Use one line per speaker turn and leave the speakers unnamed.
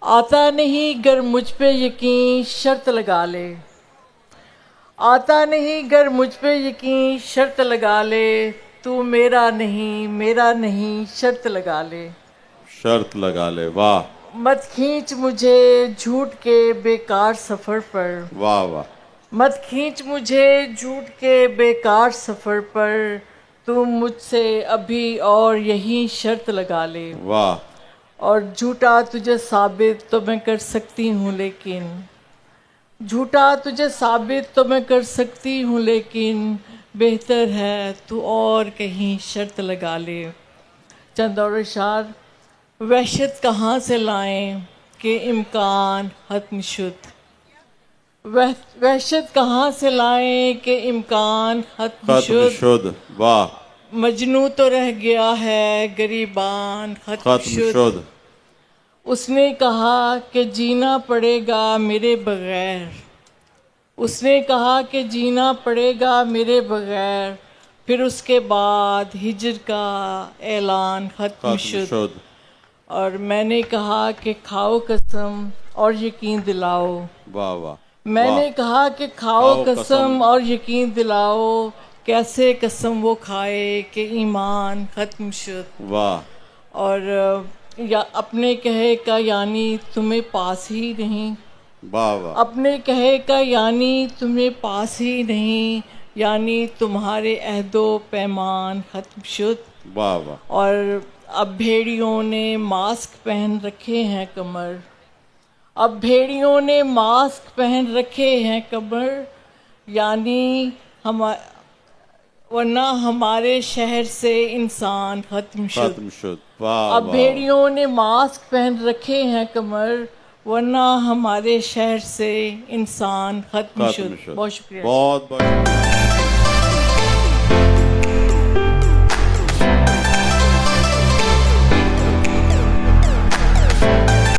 आता नहीं गर मुझ पे यकीन शर्त लगा ले, आता नहीं गर मुझ पे यकीन शर्त लगा ले, तू मेरा नहीं शर्त लगा ले।
शर्त लगा ले। वाह
मत खींच मुझे झूठ के बेकार सफ़र पर,
वाह वाह।
मत खींच मुझे झूठ के बेकार सफ़र पर, तू मुझसे अभी और यही शर्त लगा ले।
वाह
और झूठा तुझे साबित तो मैं कर सकती हूँ लेकिन, झूठा तुझे साबित तो मैं कर सकती हूँ लेकिन, बेहतर है तू और कहीं शर्त लगा ले। चंद और इशार। वहशत कहाँ से लाएं कि इम्कान खत्म शुद, वहशत कहाँ से लाएं कि इम्कान खत्म
खत्म
शुद।
शुद। वाह
मजनू तो रह गया है गरीबान खत्म
खत्म
शुद।
शुद।
उसने कहा कि जीना पड़ेगा मेरे बगैर, उसने कहा कि जीना पड़ेगा मेरे बगैर, फिर उसके बाद हिजर का ऐलान खत्म
खत्म
शुद।
शुद।
और मैंने कहा कि खाओ कसम और यकीन दिलाओ,
वाह वाह।
मैंने कहा कि खाओ
खाओ
कसम
कसम।
और यकीन दिलाओ, कैसे कसम वो खाए कि ईमान खत्म शुद।
वाह
और या अपने कहे का यानी तुम्हें पास ही नहीं,
वाह वाह।
अपने कहे का यानी तुम्हें पास ही नहीं, यानी तुम्हारे अहदो पैमान खत्म शुद।
वाह वाह।
और अब भेड़ियों ने मास्क पहन रखे हैं कमर, अब भेड़ियों ने मास्क पहन रखे हैं कमर, यानी हम वरना हमारे शहर से इंसान खत्म शुद।
खत्म शुद। वाह
अब
वाह।
भेड़ियों ने मास्क पहन रखे हैं कमर, वरना हमारे शहर से इंसान खत्म
खत्म
शुद।
शुद।
बहुत शुक्रिया।
बहुत बहुत शुक्रिया।